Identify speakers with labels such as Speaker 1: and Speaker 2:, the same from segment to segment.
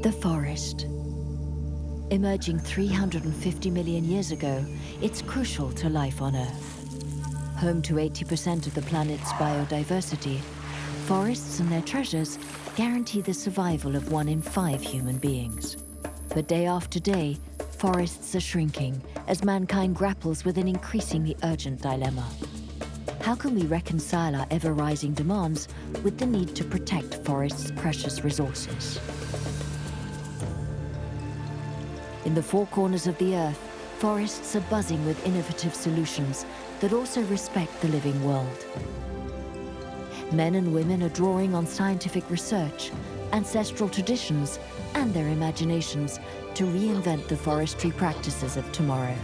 Speaker 1: The forest. Emerging 350 million years ago, it's crucial to life on Earth. Home to 80% of the planet's biodiversity, forests and their treasures guarantee the survival of 1 in 5 human beings. But day after day, forests are shrinking as mankind grapples with an increasingly urgent dilemma. How can we reconcile our ever-rising demands with the need to protect forests' precious resources? In the 4 corners of the Earth, forests are buzzing with innovative solutions that also respect the living world. Men and women are drawing on scientific research, ancestral traditions, and their imaginations to reinvent the forestry practices of tomorrow.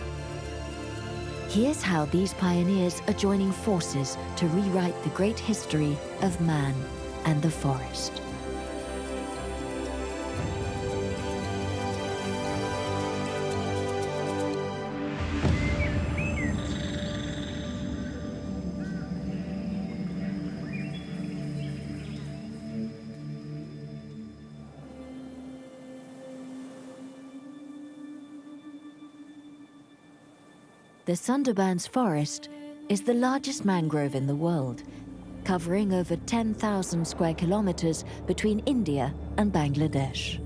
Speaker 1: Here's how these pioneers are joining forces to rewrite the great history of man and the forest. The Sundarbans forest is the largest mangrove in the world, covering over 10,000 square kilometers between India and Bangladesh.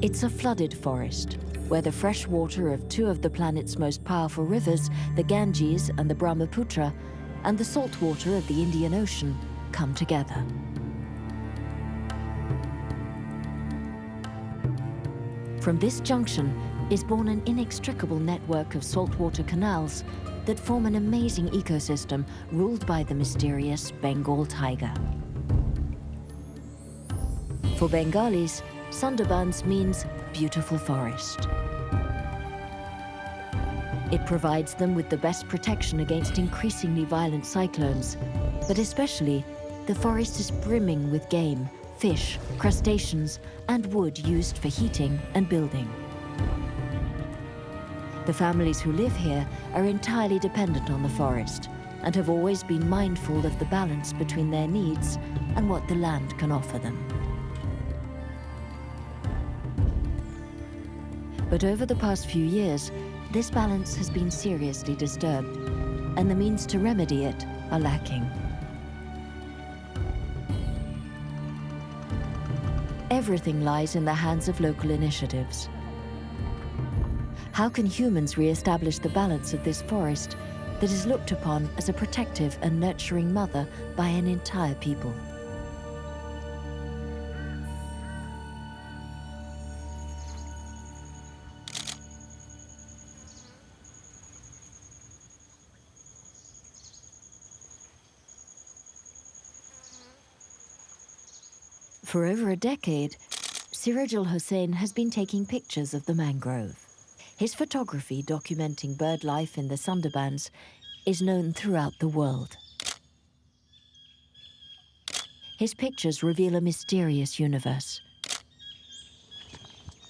Speaker 1: It's a flooded forest, where the fresh water of 2 of the planet's most powerful rivers, the Ganges and the Brahmaputra, and the salt water of the Indian Ocean come together. From this junction is born an inextricable network of saltwater canals that form an amazing ecosystem ruled by the mysterious Bengal tiger. For Bengalis, Sundarbans means beautiful forest. It provides them with the best protection against increasingly violent cyclones, but especially, the forest is brimming with game, fish, crustaceans, and wood used for heating and building. The families who live here are entirely dependent on the forest and have always been mindful of the balance between their needs and what the land can offer them. But over the past few years, this balance has been seriously disturbed, and the means to remedy it are lacking. Everything lies in the hands of local initiatives. How can humans re-establish the balance of this forest that is looked upon as a protective and nurturing mother by an entire people? For over a decade, Sirajul Hussain has been taking pictures of the mangrove. His photography documenting bird life in the Sundarbans is known throughout the world. His pictures reveal a mysterious universe.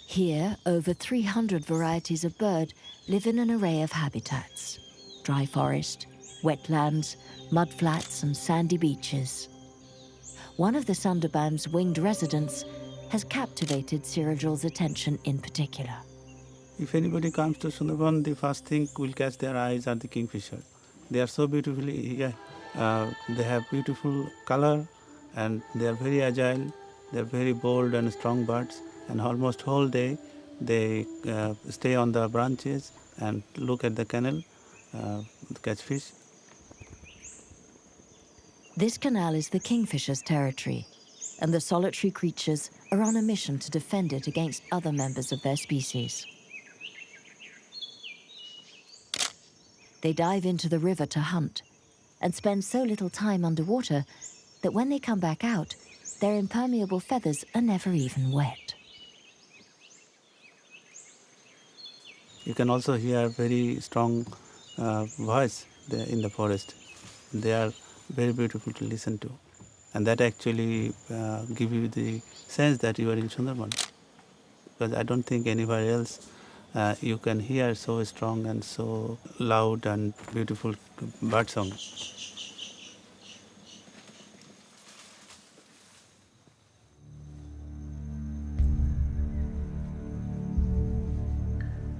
Speaker 1: Here, over 300 varieties of bird live in an array of habitats: dry forest, wetlands, mudflats, and sandy beaches. One of the Sundarbans' winged residents has captivated Sirajul's attention in particular.
Speaker 2: If anybody comes to Sundarban, the first thing will catch their eyes are the kingfisher. They are so beautifully here. They have beautiful color and they are very agile. They are very bold and strong birds. And almost whole day they stay on the branches and look at the canal, catch fish.
Speaker 1: This canal is the kingfisher's territory, and the solitary creatures are on a mission to defend it against other members of their species. They dive into the river to hunt and spend so little time underwater that when they come back out, their impermeable feathers are never even wet.
Speaker 2: You can also hear very strong voice there in the forest. They are very beautiful to listen to. And that actually give you the sense that you are in Sundarban. Because I don't think anywhere else you can hear so strong and so loud and beautiful bird song.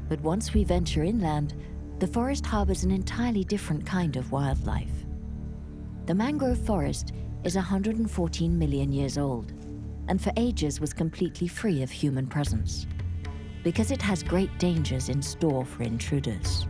Speaker 1: But once we venture inland, the forest harbors an entirely different kind of wildlife. The mangrove forest is 114 million years old, and for ages was completely free of human presence, because it has great dangers in store for intruders.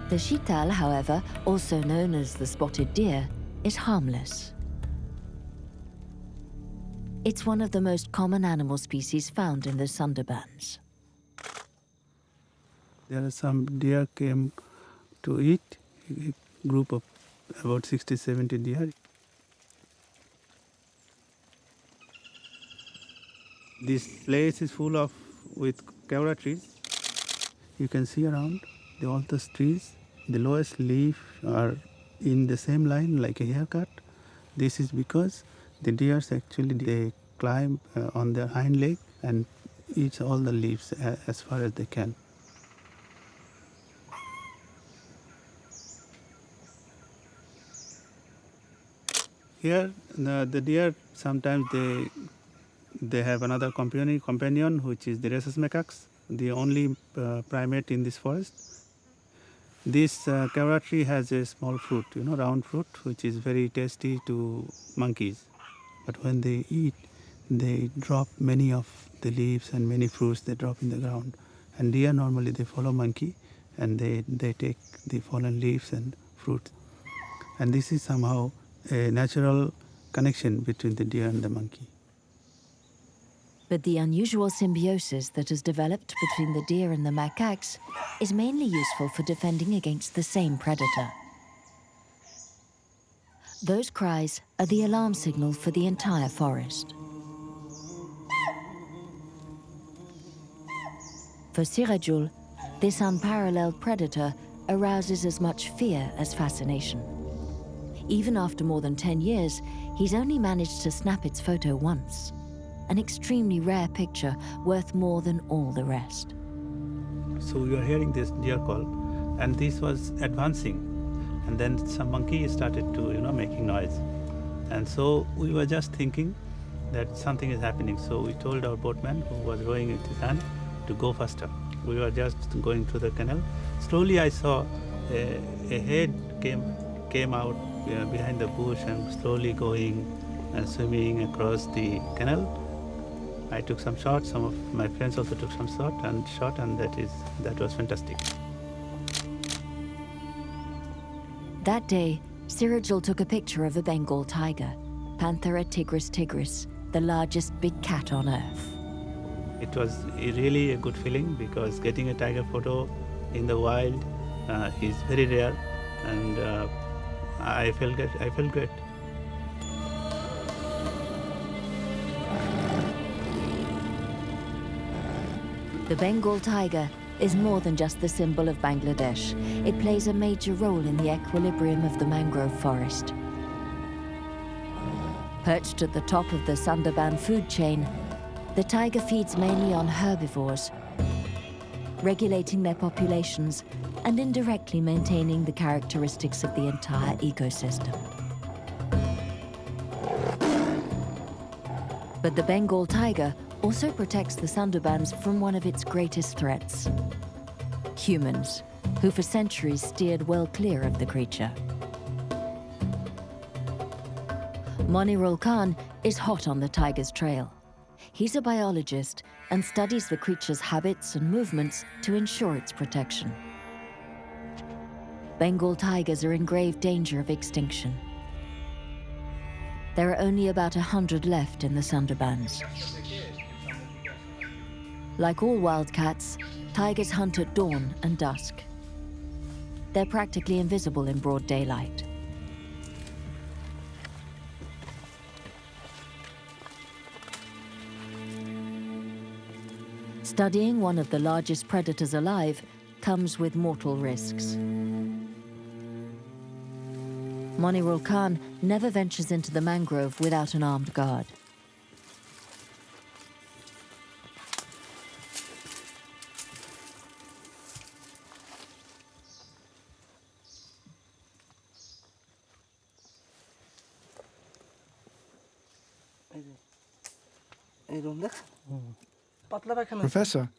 Speaker 1: The chital, however, also known as the spotted deer, is harmless. It's one of the most common animal species found in the Sundarbans.
Speaker 2: There are some deer came to eat, a group of about 60, 70 deer. This place is full of with kevra trees. You can see around all those trees. The lowest leaf are in the same line like a haircut. This is because the deers actually they climb on their hind leg and eat all the leaves as far as they can. Here, the deer sometimes they have another companion which is the rhesus macaques, the only primate in this forest. This kevra tree has a small fruit, round fruit, which is very tasty to monkeys. But when they eat, they drop many of the leaves and many fruits they drop in the ground. And deer normally they follow monkey and they take the fallen leaves and fruits. And this is somehow a natural connection between the deer and the monkey.
Speaker 1: But the unusual symbiosis that has developed between the deer and the macaques is mainly useful for defending against the same predator. Those cries are the alarm signal for the entire forest. For Sirajul, this unparalleled predator arouses as much fear as fascination. Even after more than 10 years, he's only managed to snap its photo once. An extremely rare picture worth more than all the rest.
Speaker 2: So we were hearing this deer call, and this was advancing, and then some monkey started to, making noise, and so we were just thinking that something is happening. So we told our boatman who was rowing with his hand to go faster. We were just going through the canal. Slowly, I saw a head came out behind the bush and slowly going and swimming across the canal. I took some shots. Some of my friends also took some shot, and that was fantastic.
Speaker 1: That day, Sirajul took a picture of a Bengal tiger, Panthera tigris tigris, the largest big cat on earth.
Speaker 2: It was really a good feeling because getting a tiger photo in the wild is very rare, and I felt great.
Speaker 1: The Bengal tiger is more than just the symbol of Bangladesh. It plays a major role in the equilibrium of the mangrove forest. Perched at the top of the Sundarban food chain, the tiger feeds mainly on herbivores, regulating their populations and indirectly maintaining the characteristics of the entire ecosystem. But the Bengal tiger also protects the Sundarbans from one of its greatest threats: humans, who for centuries steered well clear of the creature. Monirul Khan is hot on the tiger's trail. He's a biologist and studies the creature's habits and movements to ensure its protection. Bengal tigers are in grave danger of extinction. There are only about 100 left in the Sundarbans. Like all wildcats, tigers hunt at dawn and dusk. they're practically invisible in broad daylight. Studying one of the largest predators alive comes with mortal risks. Monirul Khan never ventures into the mangrove without an armed guard.
Speaker 3: Professor,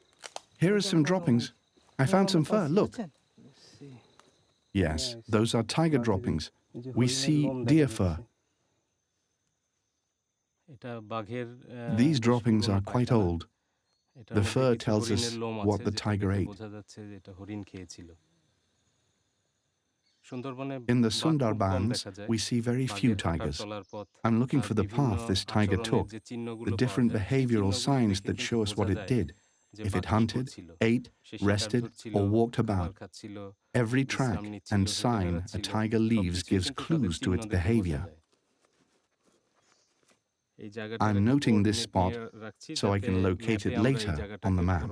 Speaker 3: here are some droppings. I found some fur, look. Yes, those are tiger droppings. We see deer fur. These droppings are quite old. The fur tells us what the tiger ate. In the Sundarbans, we see very few tigers. I'm looking for the path this tiger took, the different behavioral signs that show us what it did. If it hunted, ate, rested, or walked about. Every track and sign a tiger leaves gives clues to its behavior. I'm noting this spot so I can locate it later on the map.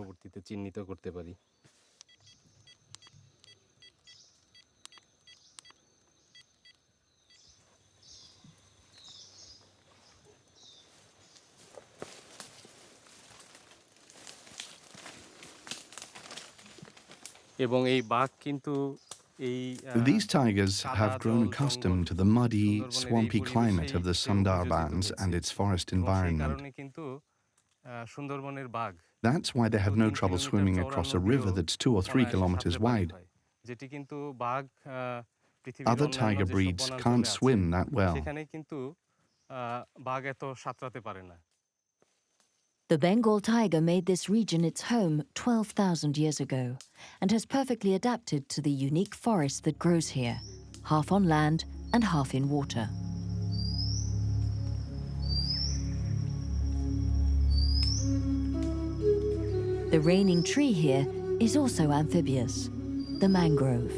Speaker 3: These tigers have grown accustomed to the muddy, swampy climate of the Sundarbans and its forest environment. That's why they have no trouble swimming across a river that's 2 or 3 kilometers wide. Other tiger breeds can't swim that well.
Speaker 1: The Bengal tiger made this region its home 12,000 years ago and has perfectly adapted to the unique forest that grows here, half on land and half in water. The reigning tree here is also amphibious, the mangrove.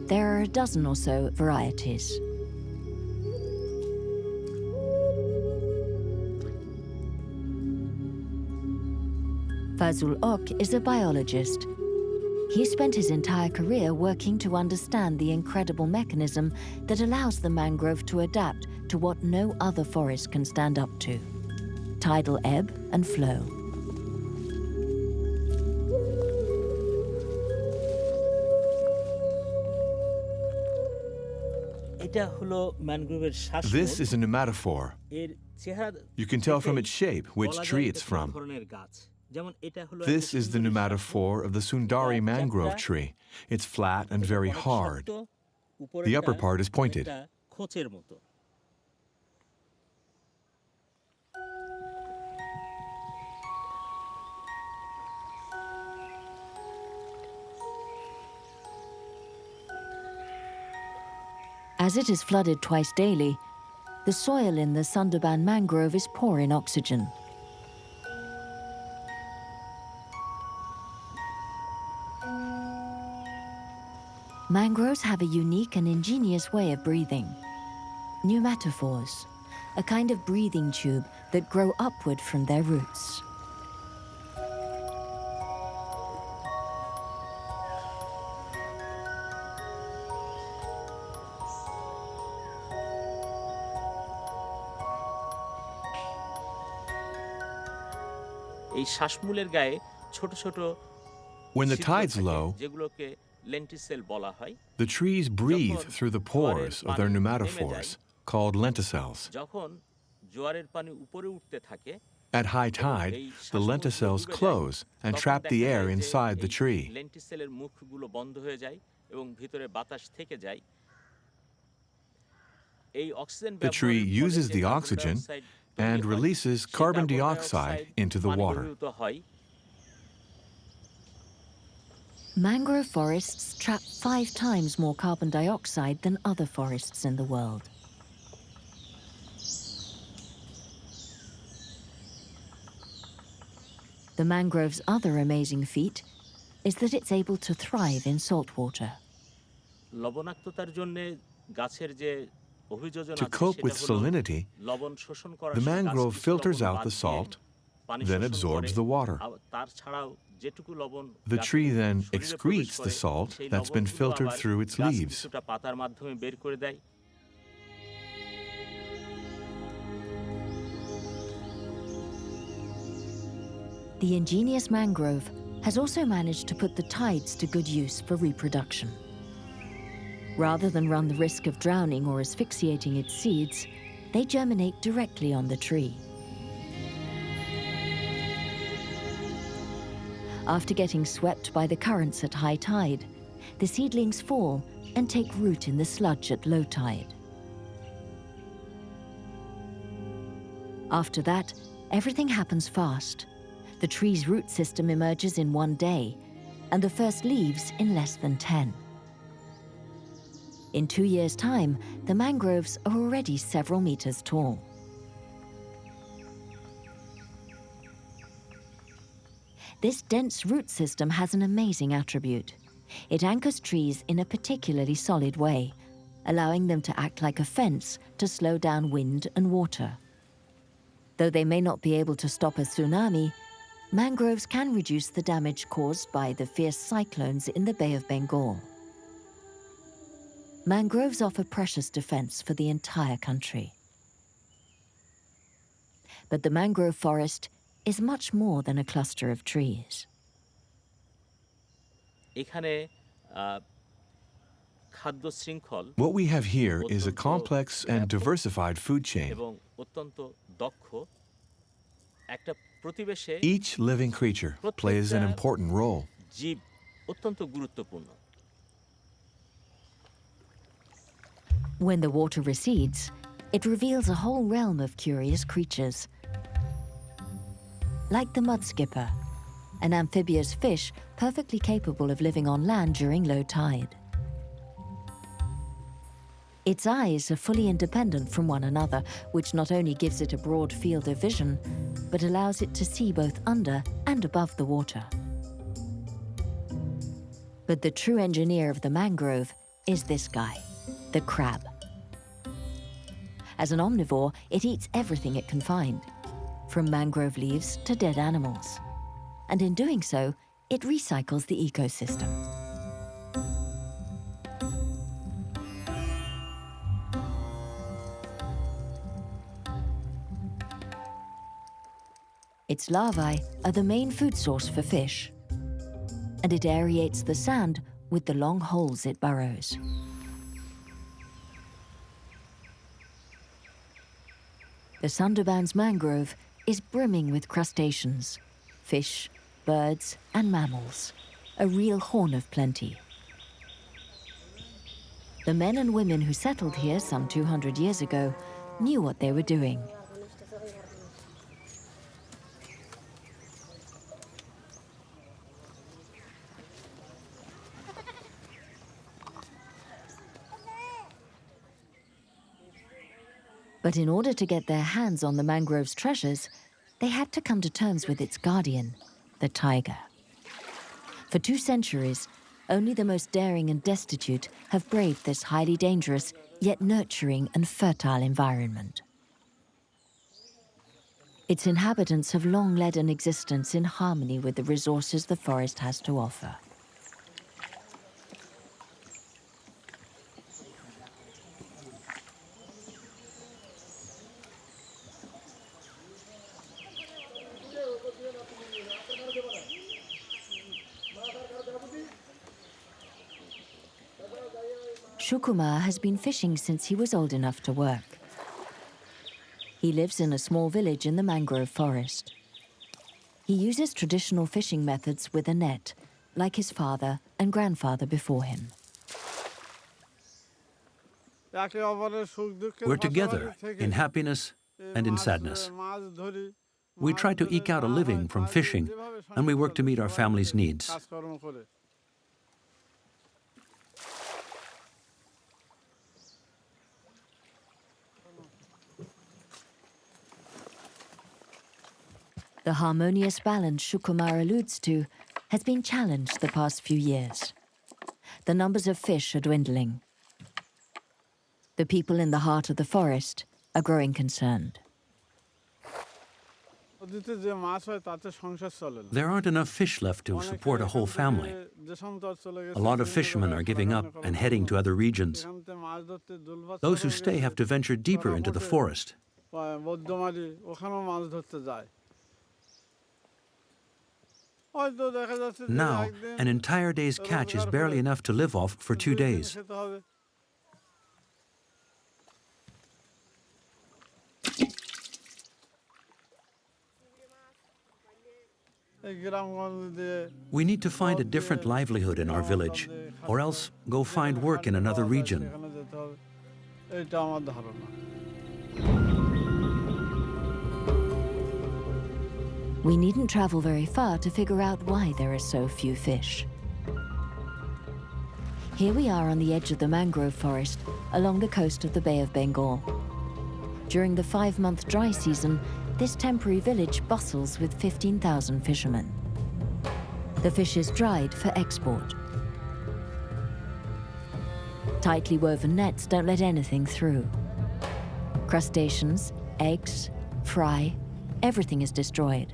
Speaker 1: There are a dozen or so varieties. Fazul Ok is a biologist. He spent his entire career working to understand the incredible mechanism that allows the mangrove to adapt to what no other forest can stand up to: tidal ebb and flow.
Speaker 4: This is a pneumatophore. You can tell from its shape which tree it's from. This is the pneumatophore of the Sundari mangrove tree. It's flat and very hard. The upper part is pointed.
Speaker 1: As it is flooded twice daily, the soil in the Sundarban mangrove is poor in oxygen. Mangroves have a unique and ingenious way of breathing. Pneumatophores, a kind of breathing tube that grow upward from their roots.
Speaker 4: When the tide's low, the trees breathe through the pores of their pneumatophores, called lenticels. At high tide, the lenticels close and trap the air inside the tree. The tree uses the oxygen and releases carbon dioxide into the water.
Speaker 1: Mangrove forests trap 5 times more carbon dioxide than other forests in the world. The mangrove's other amazing feat is that it's able to thrive in salt water.
Speaker 5: লবণাক্ততার জন্য গাছের যে অভিযোজন
Speaker 4: To
Speaker 5: আছে
Speaker 4: cope
Speaker 5: সেটা
Speaker 4: with
Speaker 5: হলো
Speaker 4: salinity,
Speaker 5: লবণ শোষণ করার
Speaker 4: the
Speaker 5: সময় গাছ
Speaker 4: mangrove
Speaker 5: কিছু
Speaker 4: filters
Speaker 5: লবণ
Speaker 4: out
Speaker 5: বাদ
Speaker 4: the
Speaker 5: দিয়ে
Speaker 4: salt,
Speaker 5: পানি
Speaker 4: then
Speaker 5: শোষণ
Speaker 4: absorbs
Speaker 5: করে।
Speaker 4: the water.
Speaker 5: তার ছাড়াও যেটুকু লবণ
Speaker 4: The
Speaker 5: গাছের
Speaker 4: tree then
Speaker 5: শরীরে প্রবেশ
Speaker 4: excretes
Speaker 5: করে
Speaker 4: the salt
Speaker 5: সেই
Speaker 4: that's been
Speaker 5: লবণগুলো
Speaker 4: filtered
Speaker 5: আবার
Speaker 4: through its
Speaker 5: গাছ
Speaker 4: leaves.
Speaker 5: কিছুটা পাতার মাধ্যমে বের করে দেয়।
Speaker 1: The ingenious mangrove has also managed to put the tides to good use for reproduction. Rather than run the risk of drowning or asphyxiating its seeds, they germinate directly on the tree. After getting swept by the currents at high tide, the seedlings fall and take root in the sludge at low tide. After that, everything happens fast. The tree's root system emerges in 1 day, and the first leaves in less than 10. In 2 years' time, the mangroves are already several meters tall. This dense root system has an amazing attribute. It anchors trees in a particularly solid way, allowing them to act like a fence to slow down wind and water. Though they may not be able to stop a tsunami, mangroves can reduce the damage caused by the fierce cyclones in the Bay of Bengal. Mangroves offer precious defense for the entire country. But the mangrove forest is much more than a cluster of trees.
Speaker 5: এখানে খাদ্য শৃঙ্খল
Speaker 4: What we have here is a complex and diversified food chain.
Speaker 5: এবং অত্যন্ত দক্ষ একটা প্রতিবেশে
Speaker 4: Each living creature plays an important role.
Speaker 5: জীব অত্যন্ত গুরুত্বপূর্ণ।
Speaker 1: When the water recedes, it reveals a whole realm of curious creatures. Like the mudskipper, an amphibious fish perfectly capable of living on land during low tide. Its eyes are fully independent from one another, which not only gives it a broad field of vision, but allows it to see both under and above the water. But the true engineer of the mangrove is this guy, the crab. As an omnivore, it eats everything it can find, from mangrove leaves to dead animals. And in doing so, it recycles the ecosystem. Its larvae are the main food source for fish, and it aerates the sand with the long holes it burrows. The Sundarbans mangrove is brimming with crustaceans, fish, birds, and mammals, a real horn of plenty. The men and women who settled here some 200 years ago knew what they were doing. But in order to get their hands on the mangrove's treasures, they had to come to terms with its guardian, the tiger. For 2 centuries, only the most daring and destitute have braved this highly dangerous, yet nurturing and fertile environment. Its inhabitants have long led an existence in harmony with the resources the forest has to offer. Shukumar has been fishing since he was old enough to work. He lives in a small village in the mangrove forest. He uses traditional fishing methods with a net, like his father and grandfather before him.
Speaker 6: We're together in happiness and in sadness. We try to eke out a living from fishing, and we work to meet our family's needs.
Speaker 1: The harmonious balance Shukumar alludes to has been challenged the past few years. the numbers of fish are dwindling. The people in the heart of the forest are growing concerned.
Speaker 6: There aren't enough fish left to support a whole family. A lot of fishermen are giving up and heading to other regions. Those who stay have to venture deeper into the forest. Now, an entire day's catch is barely enough to live off for 2 days. We need to find a different livelihood in our village, or else go find work in another region.
Speaker 1: We needn't travel very far to figure out why there are so few fish. Here we are on the edge of the mangrove forest, along the coast of the Bay of Bengal. During the 5-month dry season, this temporary village bustles with 15,000 fishermen. The fish is dried for export. Tightly woven nets don't let anything through. Crustaceans, eggs, fry, everything is destroyed.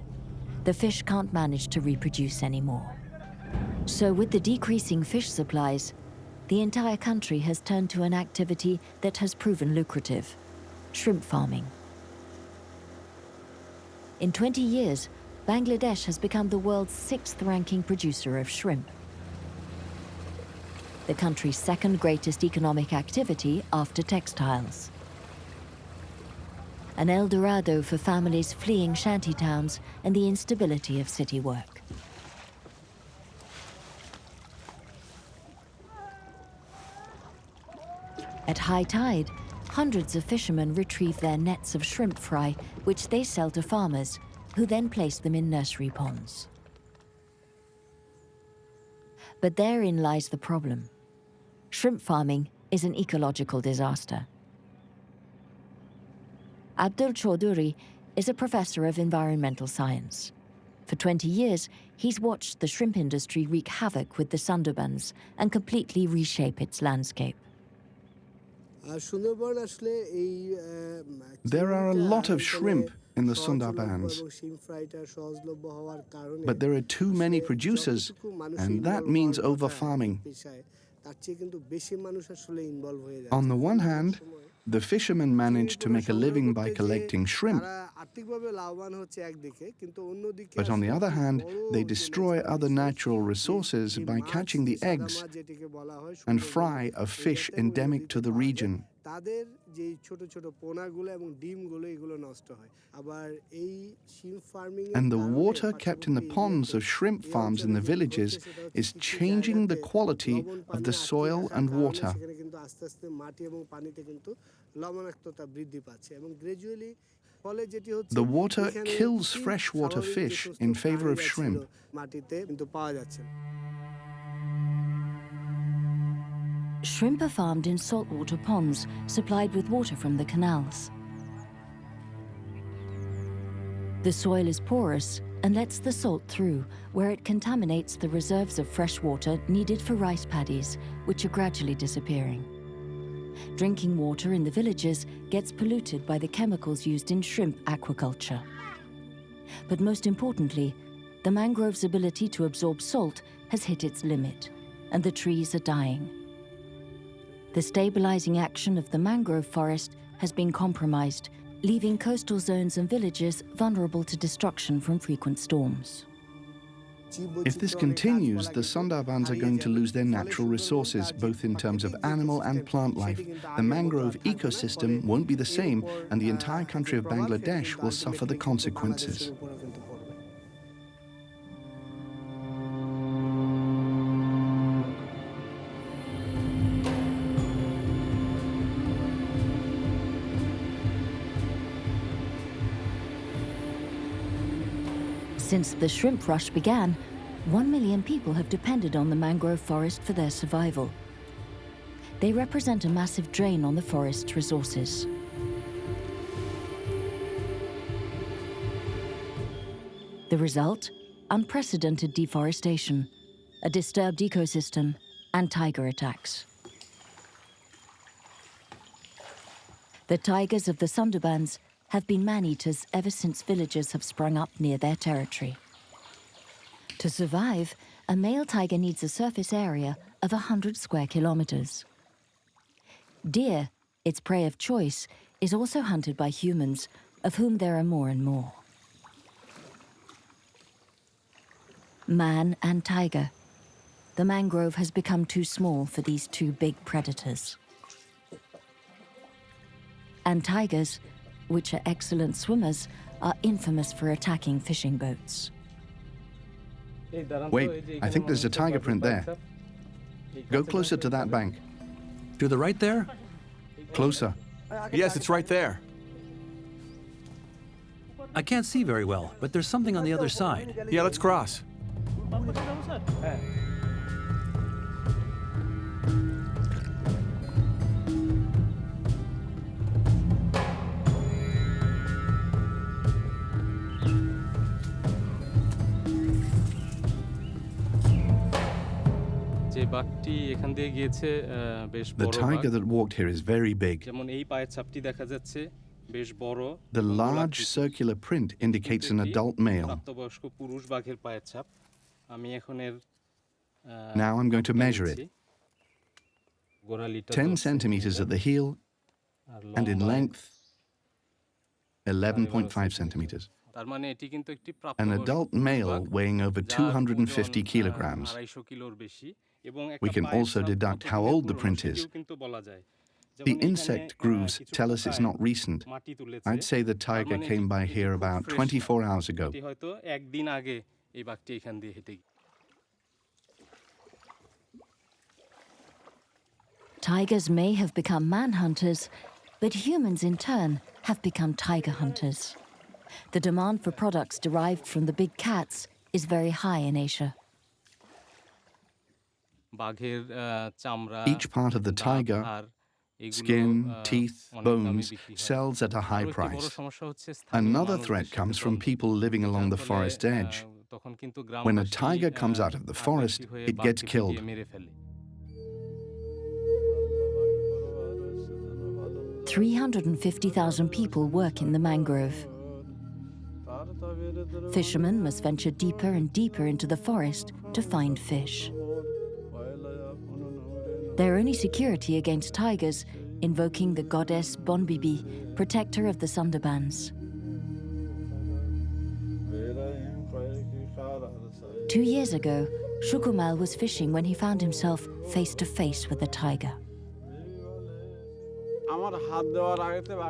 Speaker 1: The fish can't manage to reproduce anymore. So with the decreasing fish supplies, the entire country has turned to an activity that has proven lucrative: shrimp farming. In 20 years, Bangladesh has become the world's 6th-ranking producer of shrimp. The country's 2nd greatest economic activity after textiles. An El Dorado for families fleeing shanty towns and the instability of city work. At high tide, hundreds of fishermen retrieve their nets of shrimp fry, which they sell to farmers, who then place them in nursery ponds. But therein lies the problem. Shrimp farming is an ecological disaster. Abdul Chaudhuri is a professor of environmental science. For 20 years, he's watched the shrimp industry wreak havoc with the Sundarbans and completely reshape its landscape.
Speaker 3: There are a lot of shrimp in the Sundarbans, but there are too many producers, and that means over-farming. On the one hand, the fishermen manage to make a living by collecting shrimp, but on the other hand, they destroy other natural resources by catching the eggs and fry of fish endemic to the region. And the water kept in the ponds of shrimp farms in the villages is changing the quality of the soil and water. The water kills freshwater fish in favor of shrimp.
Speaker 1: Shrimp are farmed in saltwater ponds supplied with water from the canals. The soil is porous and lets the salt through, where it contaminates the reserves of fresh water needed for rice paddies, which are gradually disappearing. Drinking water in the villages gets polluted by the chemicals used in shrimp aquaculture. But most importantly, the mangrove's ability to absorb salt has hit its limit, and the trees are dying. The stabilizing action of the mangrove forest has been compromised, leaving coastal zones and villages vulnerable to destruction from frequent storms.
Speaker 3: If this continues, the Sundarbans are going to lose their natural resources, both in terms of animal and plant life. The mangrove ecosystem won't be the same, and the entire country of Bangladesh will suffer the consequences.
Speaker 1: Since the shrimp rush began, 1 million people have depended on the mangrove forest for their survival. They represent a massive drain on the forest's resources. The result? Unprecedented deforestation, a disturbed ecosystem, and tiger attacks. The tigers of the Sundarbans have been man-eaters ever since villagers have sprung up near their territory. To survive, a male tiger needs a surface area of 100 square kilometers. Deer, its prey of choice, is also hunted by humans, of whom there are more and more. Man and tiger. The mangrove has become too small for these two big predators. And tigers, which are excellent swimmers, are infamous for attacking fishing boats.
Speaker 3: Wait, I think there's a tiger print there. Go closer to that bank.
Speaker 6: To the right there?
Speaker 3: Closer.
Speaker 4: Yes, it's right there.
Speaker 6: I can't see very well, but there's something on the other side.
Speaker 4: Yeah, let's cross.
Speaker 3: The tiger that walked here is very big. The large circular print indicates an adult male. Now I'm going to measure it. 10 centimeters at the heel, and in length, 11.5 centimeters. An adult male weighing over 250 kilograms. We can also deduct how old the print is. The insect grooves tell us it's not recent. I'd say the tiger came by here about 24 hours ago.
Speaker 1: Tigers may have become man-hunters, but humans in turn have become tiger hunters. The demand for products derived from the big cats is very high in Asia.
Speaker 3: Each part of the tiger, skin, teeth, bones, sells at a high price. Another threat comes from people living along the forest edge. When a tiger comes out of the forest, it gets killed.
Speaker 1: 350,000 people work in the mangrove. Fishermen must venture deeper and deeper into the forest to find fish. Their only security against tigers, invoking the goddess Bonbibi, protector of the Sundarbans. 2 years ago, Shukumal was fishing when he found himself face to face with a tiger.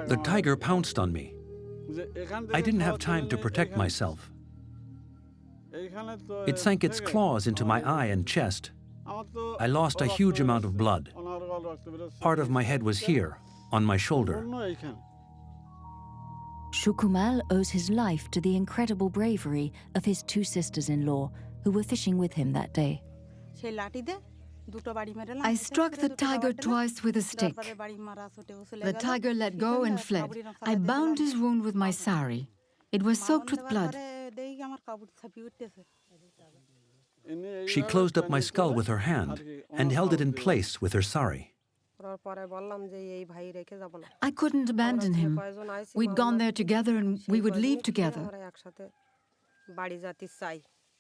Speaker 6: The tiger pounced on me. I didn't have time to protect myself. It sank its claws into my eye and chest. I lost a huge amount of blood. Part of my head was here, on my shoulder.
Speaker 1: Shukumal owes his life to the incredible bravery of his two sisters-in-law who were fishing with him that day.
Speaker 7: I struck the tiger twice with a stick. The tiger let go and fled. I bound his wound with my sari. It was soaked with blood.
Speaker 6: She closed up my skull with her hand and held it in place with her sari.
Speaker 7: I couldn't abandon him. We'd gone there together and we would leave together.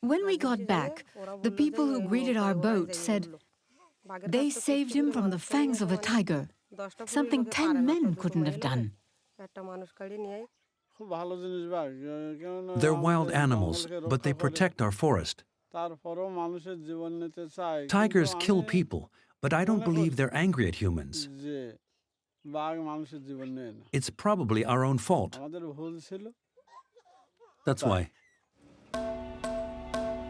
Speaker 7: When we got back, the people who greeted our boat said they saved him from the fangs of a tiger, something 10 men couldn't have done.
Speaker 6: They're wild animals, but they protect our forest. Tigers kill people, but I don't believe they're angry at humans. It's probably our own fault. That's why.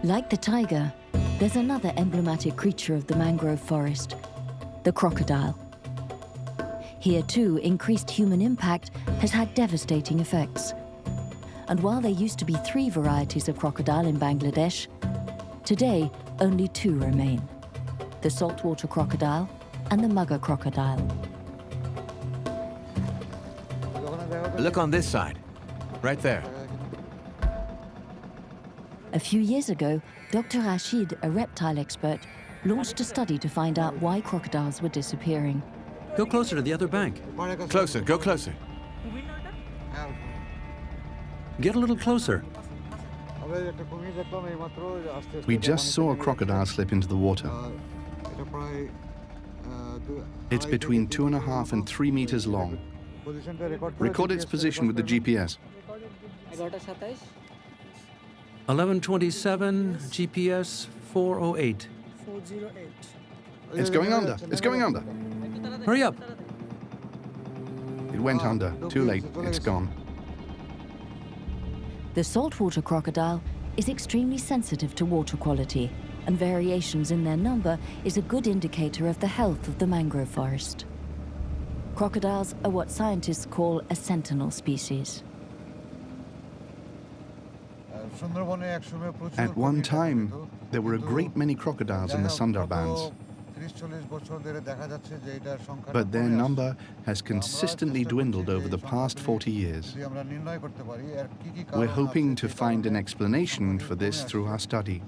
Speaker 1: Like the tiger, there's another emblematic creature of the mangrove forest, the crocodile. Here too, increased human impact has had devastating effects. And while there used to be 3 varieties of crocodile in Bangladesh, today only 2 remain: the saltwater crocodile and the mugger crocodile.
Speaker 4: Look on this side, right there.
Speaker 1: A few years ago, Dr. Rashid, a reptile expert, launched a study to find out why crocodiles were disappearing.
Speaker 6: Go closer to the other bank.
Speaker 4: Closer, go closer.
Speaker 6: Get a little closer.
Speaker 3: We just saw a crocodile slip into the water. It's between 2.5 and 3 meters long. Record its position with the GPS.
Speaker 6: 1127, GPS 408.
Speaker 3: It's going under. It's going under.
Speaker 6: Hurry up.
Speaker 3: It went under. Too late. It's gone.
Speaker 1: The saltwater crocodile is extremely sensitive to water quality, and variations in their number is a good indicator of the health of the mangrove forest. Crocodiles are what scientists call a sentinel species.
Speaker 3: At one time, there were a great many crocodiles in the Sundarbans, but their number has consistently dwindled over the past 40 years. We're hoping to find an explanation for this through our study.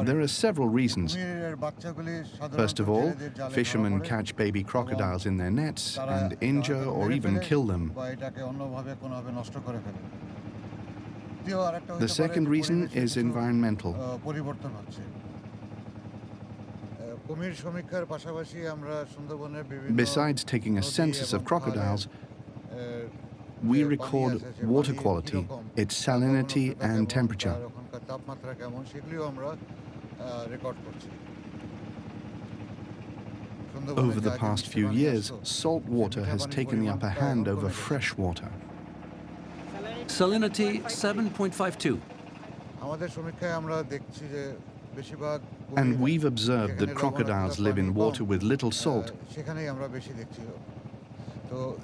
Speaker 3: There are several reasons. First of all, fishermen catch baby crocodiles in their nets and injure or even kill them. The second reason is environmental. Besides taking a census of crocodiles, we record water quality, its salinity and temperature. Over the past few years, salt water has taken the upper hand over fresh water.
Speaker 6: Salinity 7.52.
Speaker 3: And we've observed that crocodiles live in water with little salt.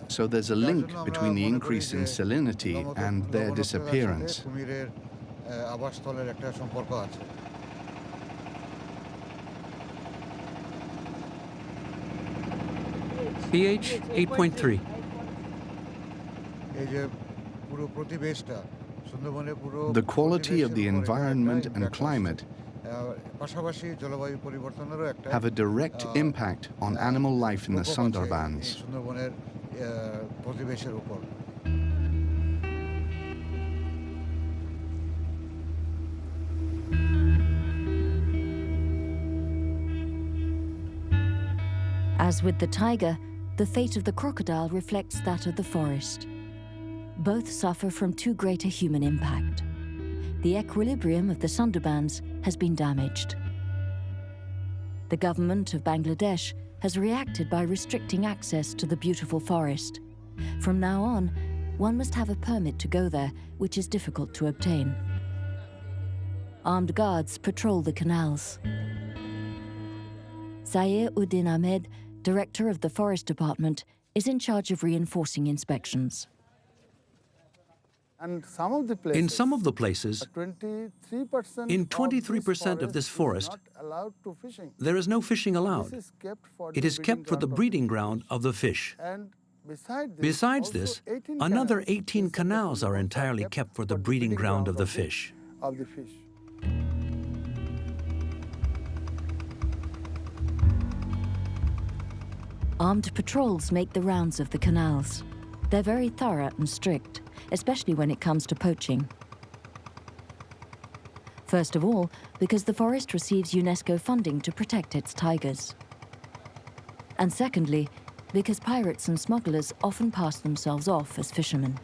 Speaker 3: So there's a link between the increase in salinity and their disappearance.
Speaker 6: pH 8.3.
Speaker 3: The quality of the environment and climate have a direct impact on animal life in the Sundarbans.
Speaker 1: As with the tiger, the fate of the crocodile reflects that of the forest. Both suffer from too great a human impact. The equilibrium of the Sundarbans has been damaged. The government of Bangladesh has reacted by restricting access to the beautiful forest. From now on, one must have a permit to go there, which is difficult to obtain. Armed guards patrol the canals. Zahiruddin Ahmed, director of the Forest Department, is in charge of reinforcing inspections.
Speaker 6: In some of the places, in 23% of this forest, there is no fishing allowed. It is kept for the breeding ground of the fish. Besides this, another 18 canals are entirely kept for the breeding ground of the fish.
Speaker 1: Armed patrols make the rounds of the canals. They're very thorough and strict, especially when it comes to poaching. First of all, because the forest receives UNESCO funding to protect its tigers. And secondly, because pirates and smugglers often pass themselves off as fishermen.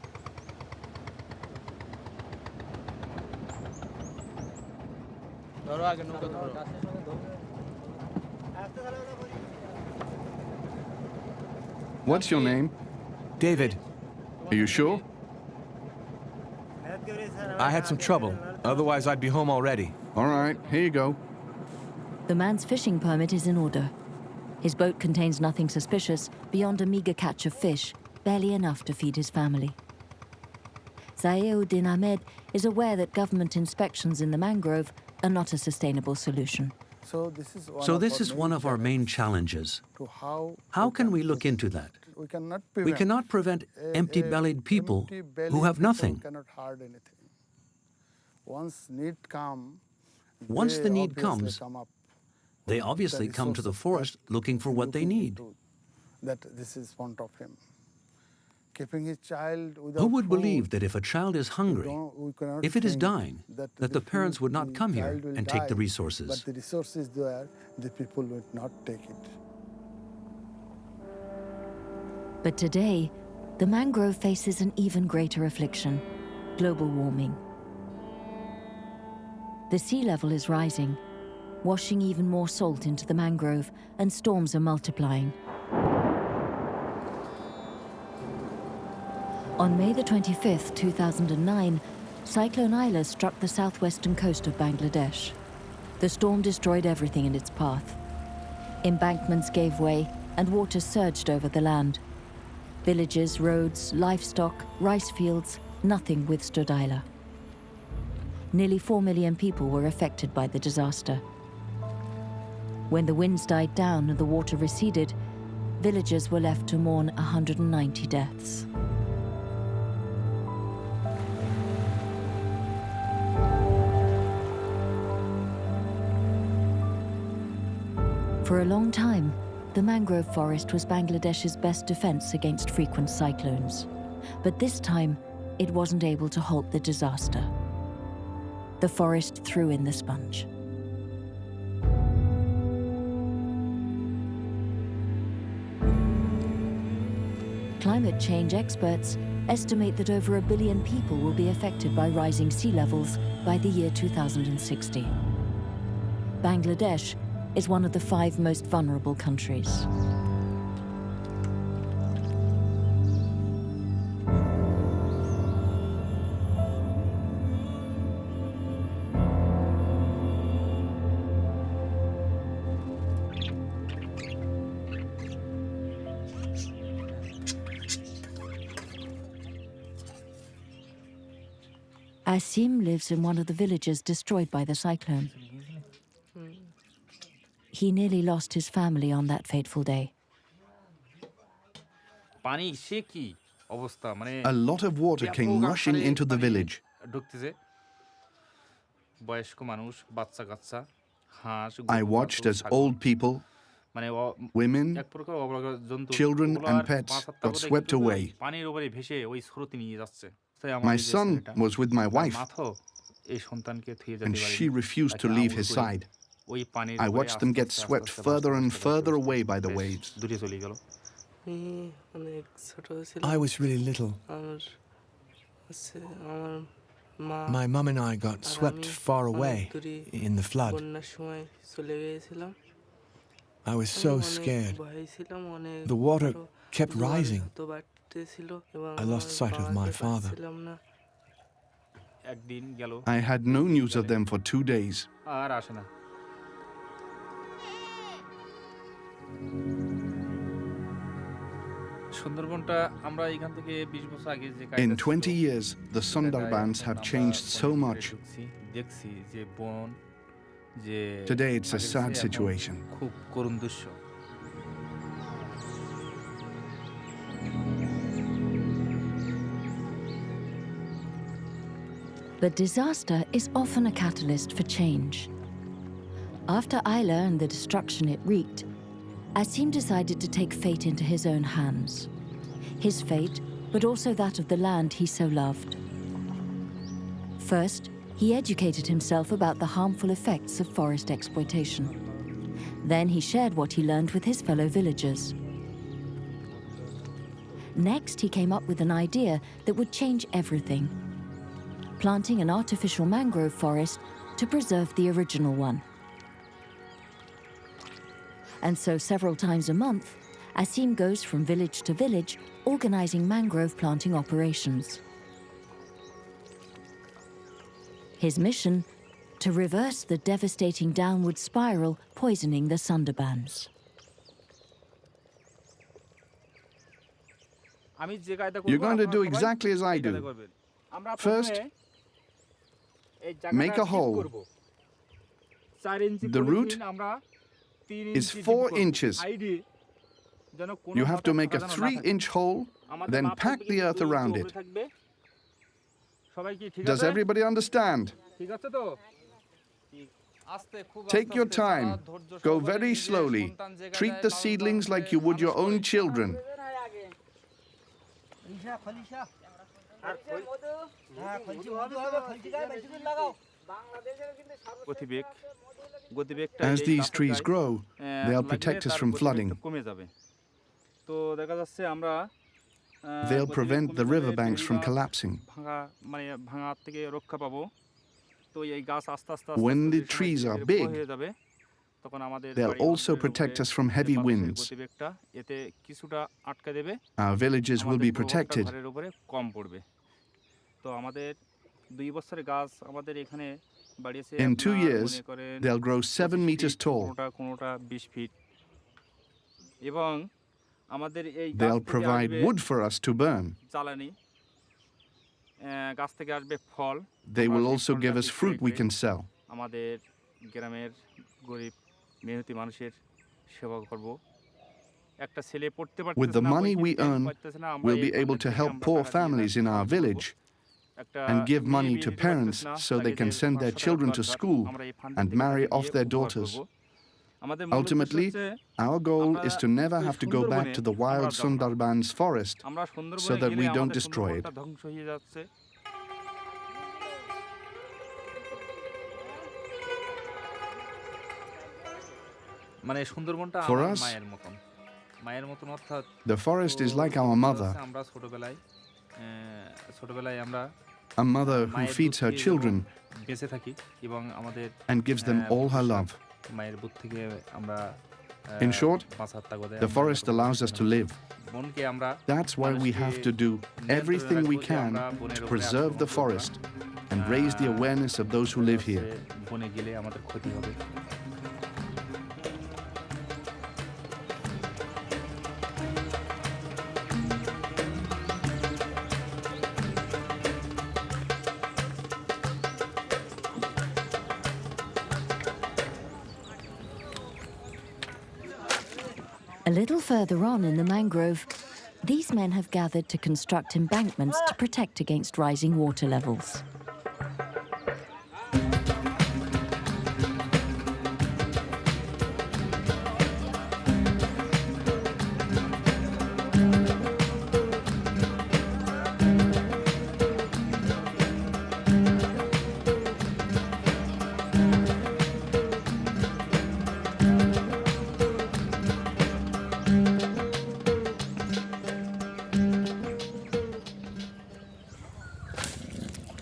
Speaker 3: What's your name?
Speaker 4: David,
Speaker 3: Are you sure?
Speaker 4: I had some trouble. Otherwise, I'd be home already.
Speaker 3: All right, here you go.
Speaker 1: The man's fishing permit is in order. His boat contains nothing suspicious beyond a meager catch of fish, barely enough to feed his family. Zahiruddin Ahmed is aware that government inspections in the mangrove are not a sustainable solution.
Speaker 6: So this is one of our main challenges. How can we look into that? We cannot prevent empty-bellied people who have nothing.
Speaker 8: Once need come,
Speaker 6: Once the need comes, they obviously come to the forest looking for what they need.
Speaker 8: That this is fond of him. Keeping his child without
Speaker 6: Who would
Speaker 8: food,
Speaker 6: believe that if a child is hungry,
Speaker 8: we cannot
Speaker 6: if it is
Speaker 8: think
Speaker 6: dying, that the parents would not come here
Speaker 8: child will
Speaker 6: and take the
Speaker 8: die,
Speaker 6: resources?
Speaker 8: But the resources there, the people would not take it.
Speaker 1: But today, the mangrove faces an even greater affliction: global warming. The sea level is rising, washing even more salt into the mangrove, and storms are multiplying. On May the 25th, 2009, Cyclone Isla struck the southwestern coast of Bangladesh. The storm destroyed everything in its path. Embankments gave way and water surged over the land. Villages, roads, livestock, rice fields, nothing withstood Isla. Nearly 4 million people were affected by the disaster. When the winds died down and the water receded, villagers were left to mourn 190 deaths. For a long time, the mangrove forest was Bangladesh's best defense against frequent cyclones. But this time, it wasn't able to halt the disaster. The forest threw in the sponge. Climate change experts estimate that over 1 billion people will be affected by rising sea levels by the year 2060. Bangladesh is one of the 5 most vulnerable countries. Asim lives in one of the villages destroyed by the cyclone. He nearly lost his family on that fateful day.
Speaker 3: A lot of water came rushing into the village. I watched as old people, women, children and pets got swept away. My son was with my wife, and she refused to leave his side. I watched them get swept further and further away by the waves.
Speaker 9: I was really little. My mum and I got swept far away in the flood. I was so scared. The water kept rising. I lost sight of my father.
Speaker 3: I had no news of them for 2 days. In 20 years, the Sundarbans have changed so much. Today it's a sad situation.
Speaker 1: But disaster is often a catalyst for change. After Isla and the destruction it wreaked, Asim decided to take fate into his own hands. His fate, but also that of the land he so loved. First, he educated himself about the harmful effects of forest exploitation. Then he shared what he learned with his fellow villagers. Next, he came up with an idea that would change everything: planting an artificial mangrove forest to preserve the original one. And so several times a month, Asim goes from village to village, organizing mangrove planting operations. His mission: to reverse the devastating downward spiral poisoning the Sundarbans.
Speaker 3: You're going to do exactly as I do. First, make a hole. The root is 4 inches. You have to make a 3-inch hole, then pack the earth around it. Does everybody understand? Take your time. Go very slowly. Treat the seedlings like you would your own children. As these trees grow, they'll protect us from flooding. They'll prevent the riverbanks from collapsing. When the trees are big, they'll also protect us from heavy winds. Our villages will be protected. In 2 years, they'll grow 7 meters tall. They'll provide wood for us to burn. They will also give us fruit we can sell. With the money we earn, we'll be able to help poor families in our village and give money to parents so they can send their children to school and marry off their daughters. Ultimately, our goal is to never have to go back to the wild Sundarbans forest so that we don't destroy it. For us, the forest is like our mother, a mother who feeds her children and gives them all her love. In short, the forest allows us to live. That's why we have to do everything we can to preserve the forest and raise the awareness of those who live here.
Speaker 1: A little further on in the mangrove, these men have gathered to construct embankments to protect against rising water levels.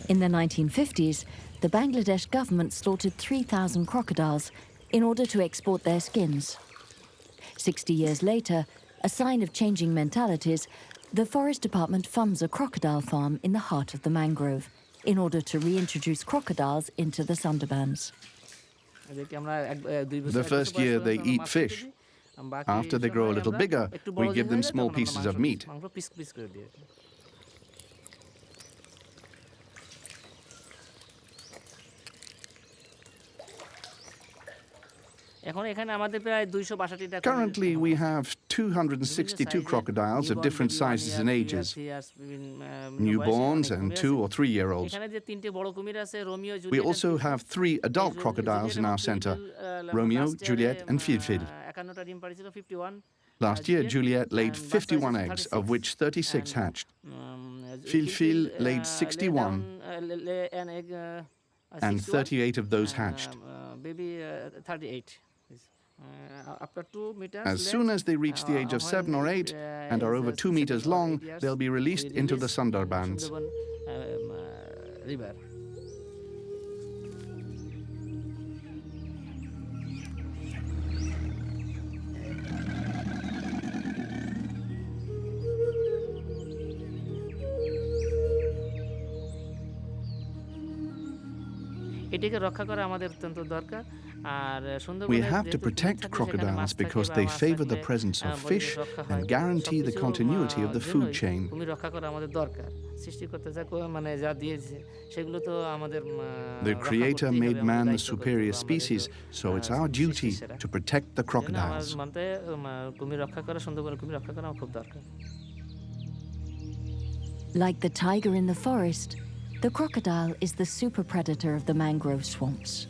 Speaker 1: In the 1950s, the Bangladesh government slaughtered 3,000 crocodiles in order to export their skins. 60 years later, a sign of changing mentalities, the Forest Department funds a crocodile farm in the heart of the mangrove in order to reintroduce crocodiles into the Sundarbans.
Speaker 3: The first year they eat fish. After they grow a little bigger, we give them small pieces of meat. Currently, we have 262 crocodiles of different sizes and ages, newborns and 2- or 3-year-olds. We also have 3 adult crocodiles in our center, Romeo, Juliet, and Filfil. Last year, Juliet laid 51 eggs, of which 36 hatched. Filfil laid 61, and 38 of those hatched. As soon as they reach the age of 7 or 8 and are over 2 meters long, they'll be released into the Sundarbans. We have to protect crocodiles because they favor the presence of fish and guarantee the continuity of the food chain. The Creator made man the superior species, so it's our duty to protect the crocodiles.
Speaker 1: Like the tiger in the forest, the crocodile is the super predator of the mangrove swamps.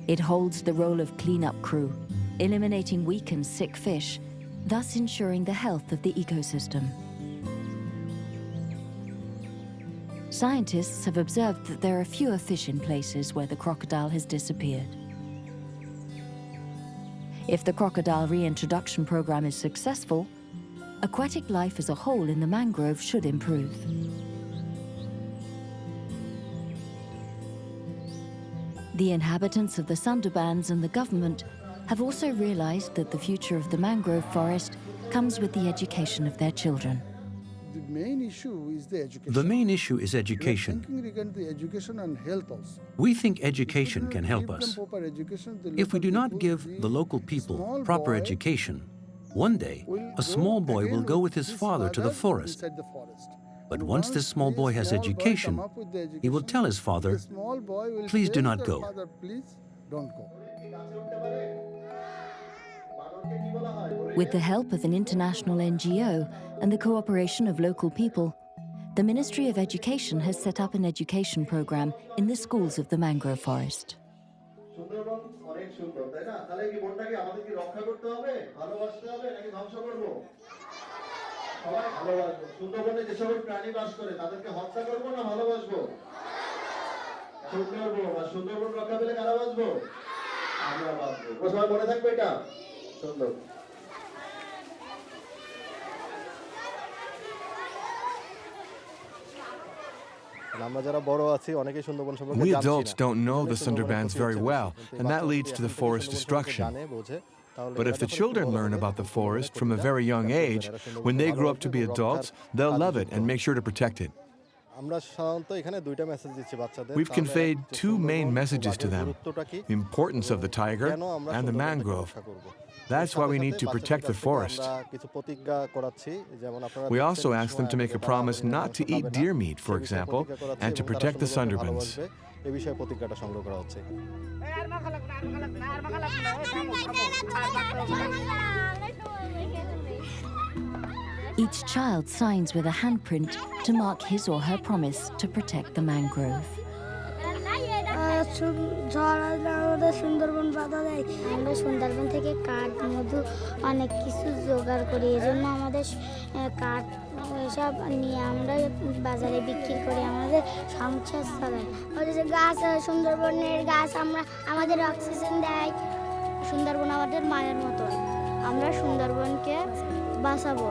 Speaker 1: It holds the role of cleanup crew, eliminating weak and sick fish, thus ensuring the health of the ecosystem. Scientists have observed that there are fewer fish in places where the crocodile has disappeared. If the crocodile reintroduction program is successful, aquatic life as a whole in the mangrove should improve. The inhabitants of the Sundarbans and the government have also realized that the future of the mangrove forest comes with the education of their children.
Speaker 8: The main issue is the education.
Speaker 6: The main issue is
Speaker 8: We are
Speaker 6: education.
Speaker 8: thinking regarding the education and health also.
Speaker 6: We think education
Speaker 8: If we
Speaker 6: can
Speaker 8: don't
Speaker 6: help
Speaker 8: give them
Speaker 6: us.
Speaker 8: proper education, the
Speaker 6: If we do
Speaker 8: local
Speaker 6: not
Speaker 8: people,
Speaker 6: give the local people
Speaker 8: small
Speaker 6: proper
Speaker 8: boy
Speaker 6: education, one day
Speaker 8: will
Speaker 6: a small
Speaker 8: go
Speaker 6: boy will
Speaker 8: again
Speaker 6: go with his father to the forest.
Speaker 8: inside the forest.
Speaker 6: But
Speaker 8: And
Speaker 6: once this small boy has education,
Speaker 8: come up with the
Speaker 6: he will
Speaker 8: education,
Speaker 6: tell his father,
Speaker 8: the small boy will
Speaker 6: "Please do
Speaker 8: tell
Speaker 6: not
Speaker 8: the
Speaker 6: go."
Speaker 8: father, please don't go.
Speaker 1: With the help of an international NGO and the cooperation of local people, the Ministry of Education has set up an education program in the schools of the mangrove forest.
Speaker 10: Sundarban অনেক সুন্দর তাই না তাহলে কি বনটাকে আমাদের কি রক্ষা করতে হবে ভালোবাসতে হবে নাকি ধ্বংস করব সবাই ভালোবাসবো সুন্দরবনে যে সকল প্রাণী বাস করে তাদেরকে হত্যা করব না ভালোবাসবো সুন্দরবন আর সুন্দরবন রক্ষা পেলে কারা বাঁচবো আমরা বাঁচবো সবাই মনে থাকবে এটা সুন্দর
Speaker 4: We adults don't know the Sundarbans very well, and that leads to the forest destruction. But if the children learn about the forest from a very young age, when they grow up to be adults, they'll love it and make sure to protect it. We've conveyed two main messages to them: the importance of the tiger and the mangrove. That's why we need to protect the forest. We also ask them to make a promise not to eat deer meat, for example, and to protect the Sundarbans.
Speaker 1: Each child signs with a handprint to mark his or her promise to protect the mangrove.
Speaker 11: Sundarban বাধা দেয় আমরা সুন্দরবন থেকে কাঠ মধু অনেক কিছু জোগাড় করি এজন্য আমাদের কাঠ সব নিয়ে আমরা বাজারে বিক্রি করি আমাদের সংসার চালাই ওই যে গাছ সুন্দরবনের গাছ আমরা আমাদের অক্সিজেন দেয় সুন্দরবন আমাদের মায়ের মতো আমরা সুন্দরবনকে বাঁচাবো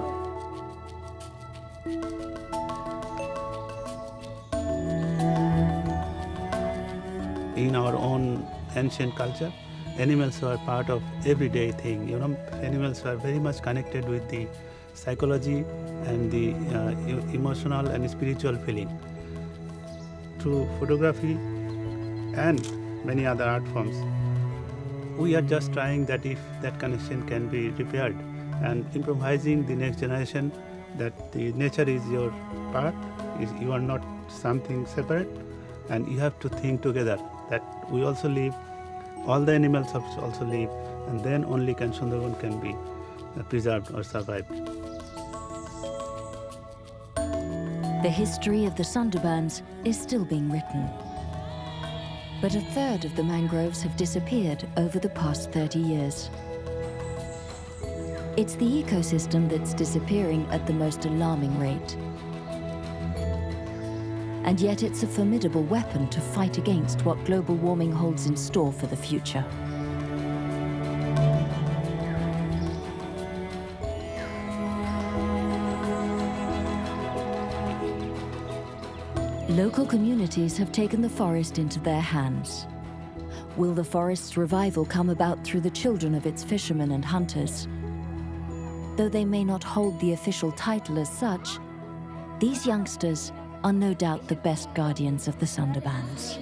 Speaker 2: In our own ancient culture, animals were part of everyday thing. You know, animals were very much connected with the psychology and the emotional and spiritual feeling. Through photography and many other art forms, we are just trying that if that connection can be repaired and improvising the next generation that the nature is your part, you are not something separate, and you have to think together that we also live, all the animals also live, and then only can Sundarban can be preserved or survived.
Speaker 1: The history of the Sundarbans is still being written. But a third of the mangroves have disappeared over the past 30 years. It's the ecosystem that's disappearing at the most alarming rate. And yet it's a formidable weapon to fight against what global warming holds in store for the future. Local communities have taken the forest into their hands. Will the forest's revival come about through the children of its fishermen and hunters? Though they may not hold the official title as such, these youngsters are no doubt the best guardians of the Sundarbans.